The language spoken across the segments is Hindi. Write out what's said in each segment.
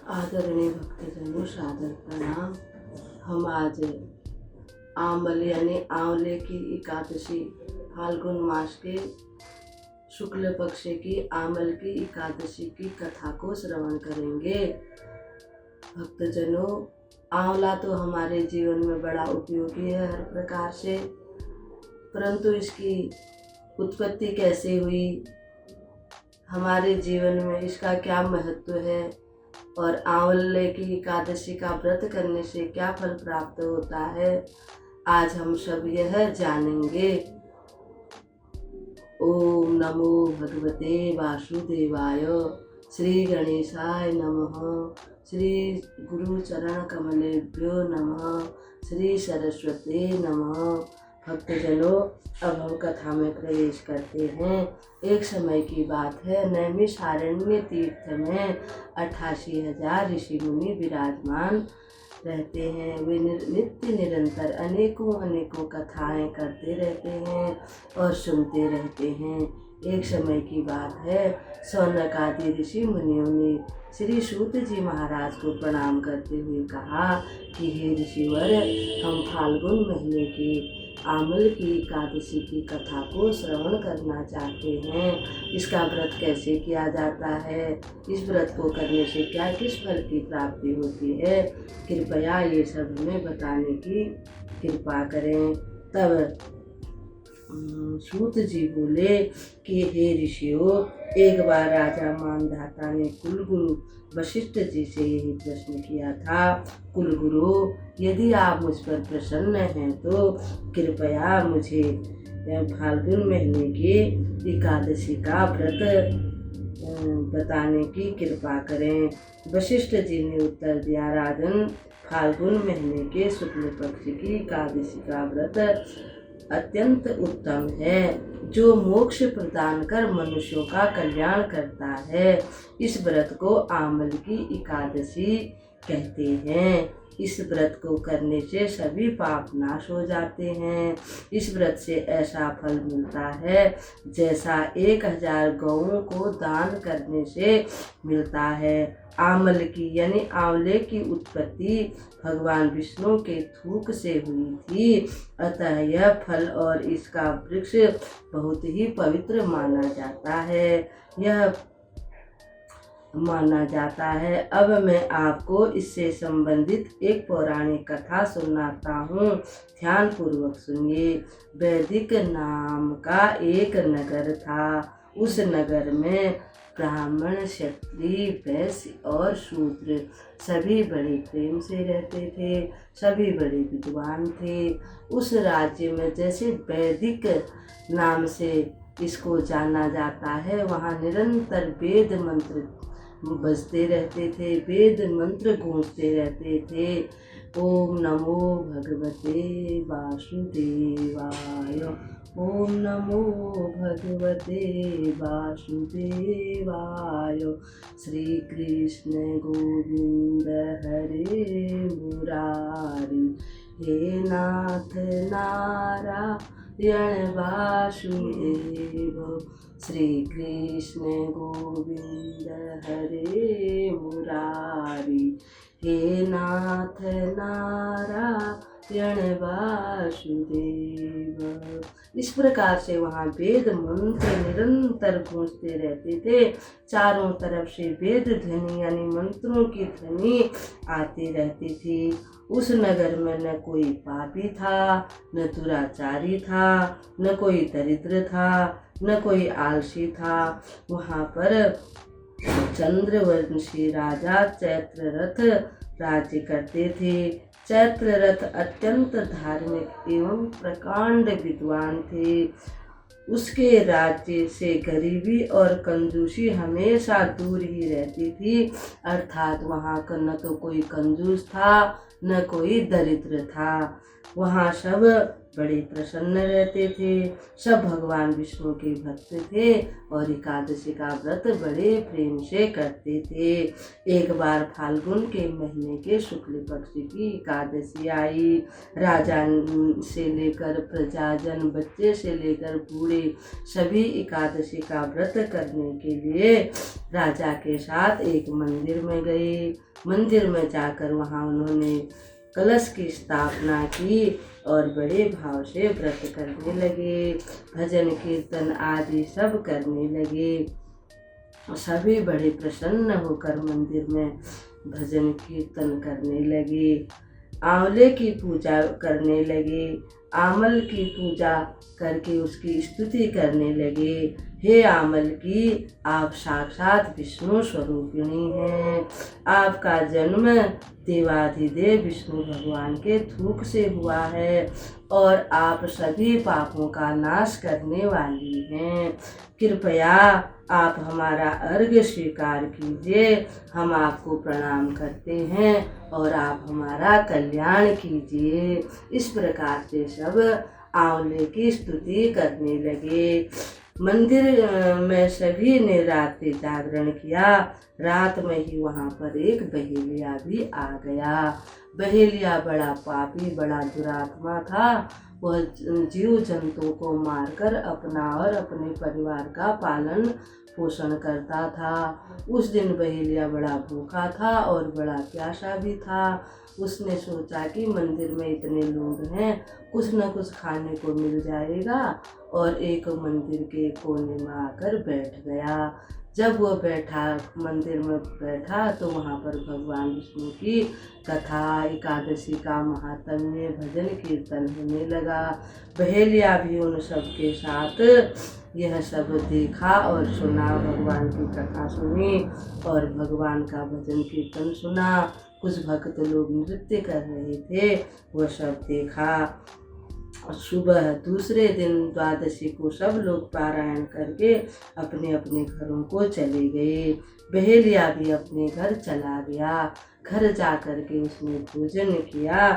आदरणीय भक्तजनों, सादर प्रणाम। हम आज आंवल यानी आंवले की एकादशी फाल्गुन मास के शुक्ल पक्ष की आंवल की एकादशी की कथा को श्रवण करेंगे। भक्तजनों, आंवला तो हमारे जीवन में बड़ा उपयोगी है हर प्रकार से, परंतु इसकी उत्पत्ति कैसे हुई, हमारे जीवन में इसका क्या महत्व है और आंवले की एकादशी का व्रत करने से क्या फल प्राप्त होता है, आज हम सब यह जानेंगे। ओम नमो भगवते वासुदेवाय। श्री गणेशाय नमः। श्री गुरु चरण कमलेभ्यो नमः। श्री सरस्वती नमः। भक्तजनों, अब हम कथा में प्रवेश करते हैं। एक समय की बात है, नैमिषारण्य तीर्थ में 88,000 ऋषि मुनि विराजमान रहते हैं। वे नित्य निरंतर अनेकों कथाएं करते रहते हैं और सुनते रहते हैं। एक समय की बात है, शौनक आदि ऋषि मुनियों ने श्री सूत जी महाराज को प्रणाम करते हुए कहा कि हे ऋषिवर, हम फाल्गुन महीने की आंवल की एकादशी की कथा को श्रवण करना चाहते हैं। इसका व्रत कैसे किया जाता है, इस व्रत को करने से क्या किस फल की प्राप्ति होती है, कृपया ये सब हमें बताने की कृपा करें। तब सूत जी बोले कि हे ऋषियों, एक बार राजा मानधाता ने कुलगुरु वशिष्ठ जी से यही प्रश्न किया था। कुलगुरु, यदि आप मुझ पर प्रसन्न हैं तो कृपया मुझे फाल्गुन महीने की एकादशी का व्रत बताने की कृपा करें। वशिष्ठ जी ने उत्तर दिया, राजन, फाल्गुन महीने के शुक्ल पक्ष की एकादशी का व्रत अत्यंत उत्तम है, जो मोक्ष प्रदान कर मनुष्यों का कल्याण करता है। इस व्रत को आंवल की एकादशी कहते हैं। इस व्रत को करने से सभी पाप नाश हो जाते हैं। इस व्रत से ऐसा फल मिलता है जैसा 1000 गौओं को दान करने से मिलता है। आंवल की यानी आंवले की उत्पत्ति भगवान विष्णु के थूक से हुई थी, अतः यह फल और इसका वृक्ष बहुत ही पवित्र माना जाता है। अब मैं आपको इससे संबंधित एक पौराणिक कथा सुनाता हूँ, ध्यान पूर्वक सुनिए। वैदिक नाम का एक नगर था। उस नगर में ब्राह्मण, क्षत्रिय, वैश्य और शूद्र सभी बड़े प्रेम से रहते थे, सभी बड़े विद्वान थे। उस राज्य में जैसे वैदिक नाम से इसको जाना जाता है, वहाँ निरंतर वेद मंत्र बजते रहते थे, वेद मंत्र गूंजते रहते थे। ओम नमो भगवते वासुदेवाय। ओम नमो भगवते वासुदेवाय। श्री कृष्ण गोविंद हरे मुरारी, हे नाथ नारायण वासुदेव। श्री कृष्ण गोविंद हरे मुरारी, हे नाथ नारायण वासुदेव। इस प्रकार से वहाँ वेद मंत्र निरंतर गूंजते रहते थे। चारों तरफ से वेद ध्वनि यानी मंत्रों की ध्वनि आती रहती थी। उस नगर में न कोई पापी था, न दुराचारी था, न कोई दरिद्र था, न कोई आलसी था। वहाँ पर चंद्रवंशी राजा चैत्ररथ राज्य करते थे। चैत्ररथ अत्यंत धार्मिक एवं प्रकांड विद्वान थे। उसके राज्य से गरीबी और कंजूसी हमेशा दूर ही रहती थी, अर्थात वहाँ का न तो कोई कंजूस था, न कोई दरिद्र था। वहाँ सब बड़े प्रसन्न रहते थे। सब भगवान विष्णु के भक्त थे और एकादशी का व्रत बड़े प्रेम से करते थे। एक बार फाल्गुन के महीने के शुक्ल पक्ष की एकादशी आई। राजा से लेकर प्रजाजन, बच्चे से लेकर बूढ़े सभी एकादशी का व्रत करने के लिए राजा के साथ एक मंदिर में गए। मंदिर में जाकर वहाँ उन्होंने कलश की स्थापना की और बड़े भाव से व्रत करने लगे। भजन कीर्तन आदि सब करने लगे। सभी बड़े प्रसन्न होकर मंदिर में भजन कीर्तन करने लगे। आंवले की पूजा करने लगे। आमल की पूजा करके उसकी स्तुति करने लगे। हे आमल की, आप साक्षात विष्णु स्वरूपिणी हैं। आपका जन्म देवाधिदेव विष्णु भगवान के थूक से हुआ है और आप सभी पापों का नाश करने वाली हैं। कृपया आप हमारा अर्घ्य स्वीकार कीजिए। हम आपको प्रणाम करते हैं और आप हमारा कल्याण कीजिए। इस प्रकार से सब आंवले की स्तुति करने लगे। मंदिर में सभी ने रात्रि जागरण किया। रात में ही वहाँ पर एक बहेलिया भी आ गया। बहेलिया बड़ा पापी, बड़ा दुरात्मा था। वह जीव जंतु को मारकर अपना और अपने परिवार का पालन पोषण करता था। उस दिन बहेलिया बड़ा भूखा था और बड़ा प्यासा भी था। उसने सोचा कि मंदिर में इतने लोग हैं, कुछ न कुछ खाने को मिल जाएगा, और एक मंदिर के कोने में आकर बैठ गया। जब वो मंदिर में बैठा तो वहाँ पर भगवान विष्णु की कथा, एकादशी का महात्म्य, भजन कीर्तन होने लगा। बहेलिया भी उन सब के साथ यह सब देखा और सुना। भगवान की कथा सुनी और भगवान का भजन कीर्तन सुना। कुछ भक्त लोग नृत्य कर रहे थे, वह सब देखा। सुबह दूसरे दिन द्वादशी को सब लोग पारायण करके अपने अपने घरों को चले गए। बहेलिया भी अपने घर चला गया। घर जा कर के उसने भोजन किया।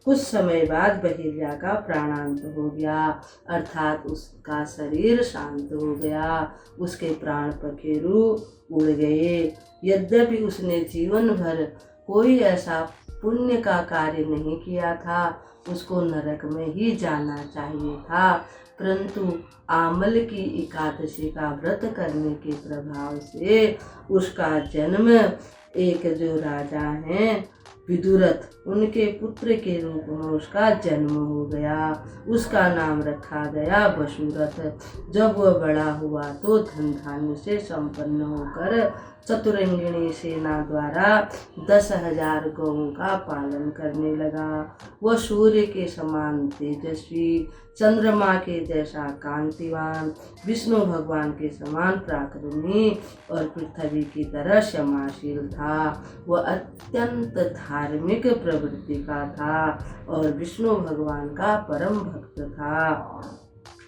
कुछ समय बाद बहेलिया का प्राणांत हो गया, अर्थात उसका शरीर शांत हो गया। उसके प्राण पखेरु उड़ गए। यद्यपि उसने जीवन भर कोई ऐसा पुण्य का कार्य नहीं किया था, उसको नरक में ही जाना चाहिए था, परंतु आमल की एकादशी का व्रत करने के प्रभाव से उसका जन्म एक जो राजा हैं विदुरथ, उनके पुत्र के रूप में उसका जन्म हो गया। उसका नाम रखा गया वसुरथ। जब वह बड़ा हुआ तो धन धान्य से संपन्न होकर चतुरंगिणी सेना द्वारा 10,000 गौओं का पालन करने लगा। वह सूर्य के समान तेजस्वी, चंद्रमा के जैसा कांतिवान, विष्णु भगवान के समान पराक्रमी और पृथ्वी की तरह क्षमाशील था। वह अत्यंत धार्मिक प्रवृत्ति का था और विष्णु भगवान का परम भक्त था।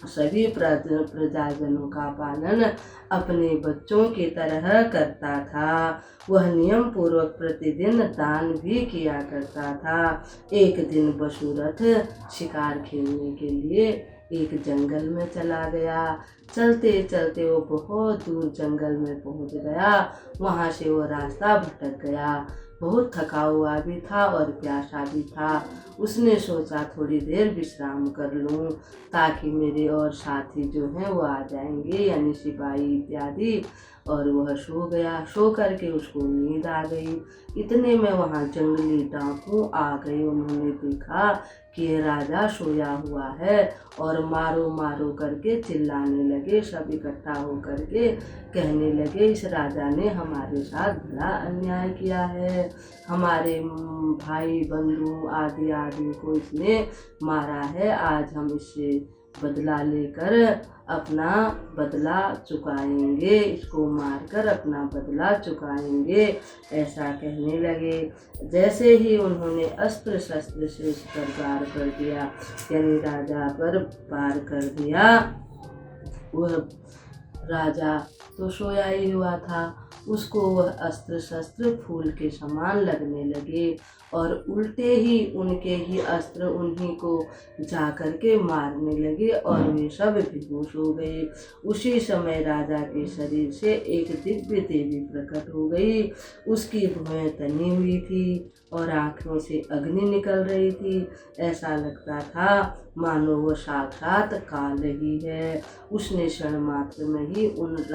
सभी प्रजाजनों का पालन अपने बच्चों की तरह करता था। वह नियम पूर्वक प्रतिदिन दान भी किया करता था। एक दिन वसुरथ शिकार खेलने के लिए एक जंगल में चला गया। चलते चलते वो बहुत दूर जंगल में पहुंच गया। वहां से वो रास्ता भटक गया। बहुत थका हुआ भी था और प्यासा भी था। उसने सोचा थोड़ी देर विश्राम कर लूं ताकि मेरे और साथी जो हैं वो आ जाएंगे, यानी सिपाही इत्यादि, और वह सो गया। सो करके उसको नींद आ गई। इतने में वहाँ जंगली डाकू आ गए। उन्होंने देखा कि ये राजा सोया हुआ है और मारो मारो करके चिल्लाने लगे। सब इकट्ठा होकर के कहने लगे, इस राजा ने हमारे साथ बड़ा अन्याय किया है, हमारे भाई बंधु आदि आदि को इसने मारा है। आज हम इससे बदला लेकर अपना बदला चुकाएंगे, इसको मारकर अपना बदला चुकाएंगे, ऐसा कहने लगे। जैसे ही उन्होंने अस्त्र शस्त्र से उस पर वार कर दिया, यानी राजा पर वार कर दिया, वह राजा तो सोया ही हुआ था उसको वह अस्त्र शस्त्र फूल के समान लगने लगे और उल्टे ही उनके ही अस्त्र उन्हीं को जा करके मारने लगे और वे सब बेहोश हो गए। उसी समय राजा के शरीर से एक दिव्य देवी प्रकट हो गई। उसकी भुएं तनी हुई थी और आँखों से अग्नि निकल रही थी। ऐसा लगता था मानो वो साक्षात काल ही है। उसने क्षण मात्र में ही उन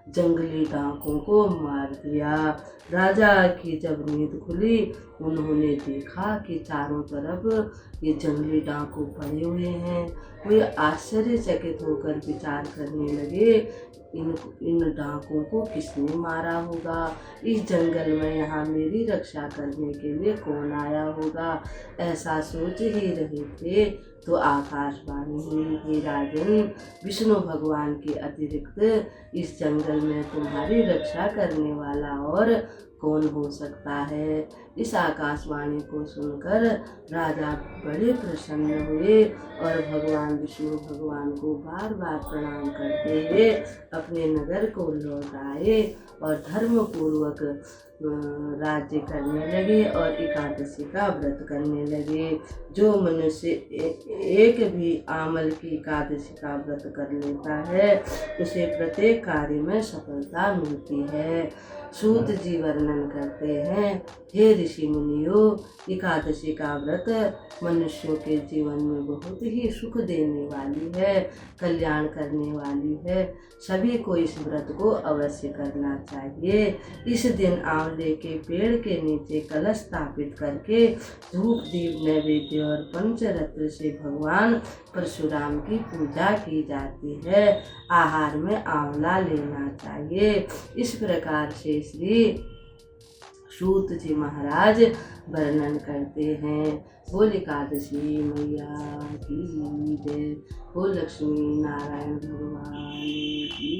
जंगली डाकों को मार दिया। राजा की जब नींद खुली, उन्होंने देखा कि चारों तरफ ये जंगली डाकू पड़े हुए हैं। वे आश्चर्यचकित होकर विचार करने लगे, इन डाकुओं को किसने मारा होगा? इस जंगल में यहाँ मेरी रक्षा करने के लिए कौन आया होगा? ऐसा सोच ही रहे थे तो आकाशवाणी हुई, हे राजन, विष्णु भगवान के अतिरिक्त इस जंगल में तुम्हारी रक्षा करने वाला और कौन हो सकता है? इस आकाशवाणी को सुनकर राजा बड़े प्रसन्न हुए और भगवान विष्णु भगवान को बार बार प्रणाम करते हुए अपने नगर को लौट आए और धर्मपूर्वक राज्य करने लगे और एकादशी का व्रत करने लगे। जो मनुष्य एक भी आमल की एकादशी का व्रत कर लेता है, उसे प्रत्येक कार्य में सफलता मिलती है। सूत जी वर्णन करते हैं, हे ऋषि मुनियों, एकादशी का व्रत मनुष्यों के जीवन में बहुत ही सुख देने वाली है, कल्याण करने वाली है। सभी को इस व्रत को अवश्य करना चाहिए। इस दिन आंवले के पेड़ के नीचे कलश स्थापित करके धूप दीप नैवेद्य और पंचरत्न से भगवान परशुराम की पूजा की जाती है। आहार में आंवला लेना चाहिए। इस प्रकार से श्री सूत जी महाराज वर्णन करते हैं। बोल एकादशी मैया की जय, बोल लक्ष्मी नारायण भगवान की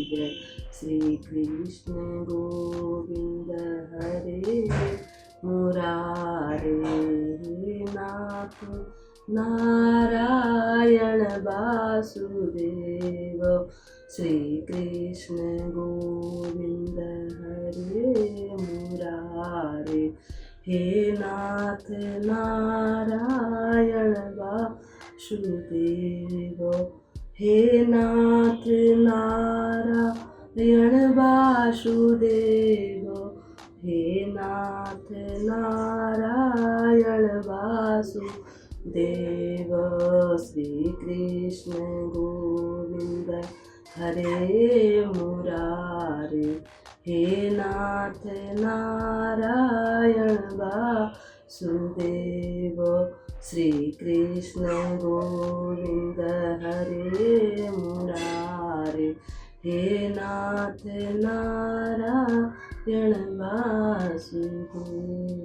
जय। श्री कृष्ण गोविंद हरे मुरारे, नाथ नारायण वासुदेव। श्री कृष्ण गोविंद हरे मुरारे, हे नाथ नारायण वासुदेव। हे नाथ नारायण वासुदेव, हे नाथ नारायण वासुदेव। श्री कृष्ण गोविंद हरे मुरारे, हे नाथ नारायण वासुदेव। श्री कृष्ण गोविंद हरे मुरारे, हे नाथ नारायण वासुदेव।